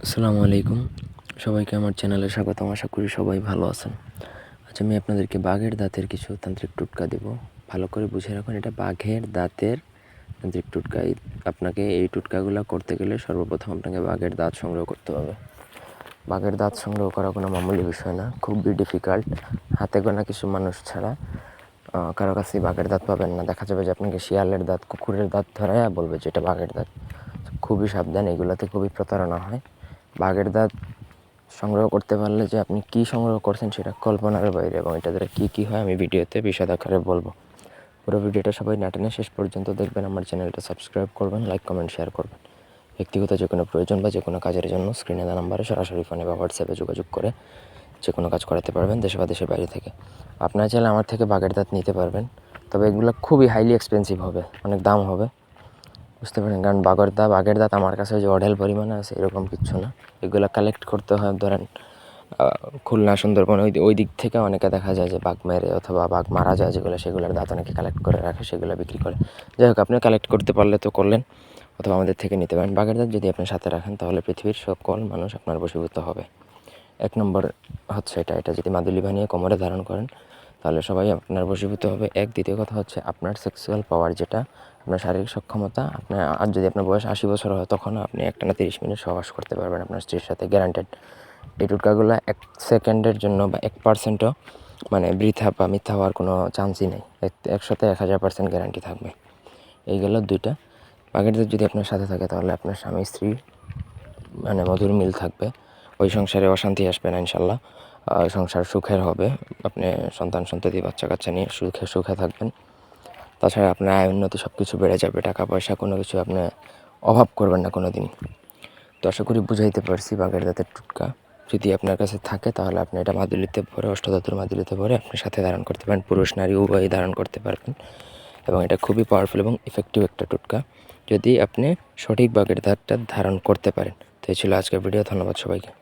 আসসালামু আলাইকুম, সবাইকে আমার চ্যানেলে স্বাগতম। আশা করি সবাই ভালো আছেন। আজ আমি আপনাদেরকে বাঘের দাঁতের কিছু তান্ত্রিক টোটকা দেব। ভালো করে বুঝে রাখুন, এটা বাঘের দাঁতের তান্ত্রিক টোটকা। আপনাকে এই টোটকাগুলো করতে গেলে সর্বপ্রথম আপনাকে বাঘের দাঁত সংগ্রহ করতে হবে। বাঘের দাঁত সংগ্রহ করা কোনো মামুলি বিষয় না, খুবই ডিফিকাল্ট। হাতে গোনা কিছু মানুষ ছাড়া কারো কাছেই বাঘের দাঁত পাবেন না। দেখা যাবে যে আপনাকে শিয়ালের দাঁত, কুকুরের দাঁত ধরায় বলবে যে এটা বাঘের দাঁত। খুবই সাবধান, এগুলোতে খুবই প্রতারণা হয়। বাঘের দাঁত সংগ্রহ করতে পারলে যে আপনি কী সংগ্রহ করছেন সেটা কল্পনার বাইরে, এবং এটা দ্বারা কী হয় আমি ভিডিওতে বিশদ আকারে বলবো। পুরো ভিডিওটা সবাই না টেনে শেষ পর্যন্ত দেখবেন। আমার চ্যানেলটা সাবস্ক্রাইব করবেন, লাইক কমেন্ট শেয়ার করবেন। ব্যক্তিগত যে কোনো প্রয়োজন বা যে কোনো কাজের জন্য স্ক্রিনে দেওয়া নাম্বারে সরাসরি ফোনে বা হোয়াটসঅ্যাপে যোগাযোগ করে যে কোনো কাজ করাতে পারবেন, দেশে বা দেশের বাইরে থেকে। আপনারা চাইলে আমার থেকে বাঘের দাঁত নিতে পারবেন, তবে এগুলো খুবই হাইলি এক্সপেন্সিভ হবে, অনেক দাম হবে, বুঝতে পারেন। কারণ বাঘের দাঁত আমার কাছে যে অঢেল পরিমাণে আছে এরকম কিচ্ছু না। এগুলো কালেক্ট করতে হয় ধরেন খুলনা, সুন্দরবন, ওই দিক থেকে অনেকে দেখা যায় যে বাঘ মেরে অথবা বাঘ মারা যায় যেগুলো, সেগুলোর দাঁত অনেকে কালেক্ট করে রাখে, সেগুলো বিক্রি করে। যাই হোক, আপনি কালেক্ট করতে পারলে তো করলেন, অথবা আমাদের থেকে নিতে পারেন। বাঘের দাঁত যদি আপনি সাথে রাখেন তাহলে পৃথিবীর সকল মানুষ আপনার বশীভূত হবে। এক নম্বর হচ্ছে এটা যদি মাদুলি বানিয়ে কোমরে ধারণ করেন তাহলে সবাই আপনার বশীভূত হবে। দ্বিতীয় কথা হচ্ছে আপনার সেক্সুয়াল পাওয়ার, যেটা আপনার শারীরিক সক্ষমতা, আপনার আর যদি আপনার বয়স 80 বছর হয় তখন আপনি একটানা 30 মিনিট সহবাস করতে পারবেন আপনার স্ত্রীর সাথে, গ্যারান্টেড। এই টোটকাগুলো 1 সেকেন্ডের জন্য বা 1%ও মানে বৃথা বা মিথ্যা হওয়ার কোনো চান্সই নেই। 1000% গ্যারান্টি থাকবে। এই গেল দুইটা। বাঘের দাঁত যদি আপনার সাথে থাকে তাহলে আপনার স্বামী স্ত্রী মানে মধুর মিল থাকবে, ওই সংসারে অশান্তি আসবে না ইনশাল্লাহ। সংসার সুখের হবে, আপনি সন্তান সন্ততি বাচ্চা কাচ্চা নিয়ে সুখে থাকবেন। তাছাড়া আপনার আয় উন্নতি সব কিছু বেড়ে যাবে, টাকা পয়সা কোনো কিছু আপনি অভাব করবেন না কোনো দিন। তো আশা করি বুঝাইতে পারছি বাঘের দাঁতের টোটকা। যদি আপনার কাছে থাকে তাহলে আপনি এটা মাদুলিতে ভরে, অষ্টধাতুর মাদুলিতে ভরে আপনি সাথে ধারণ করতে পারেন। পুরুষ নারী উভয়ই ধারণ করতে পারবেন, এবং এটা খুবই পাওয়ারফুল এবং ইফেক্টিভ একটা টোটকা যদি আপনি সঠিক বাঘের দাঁতটা ধারণ করতে পারেন। তো এই ছিল আজকের ভিডিও। ধন্যবাদ সবাইকে।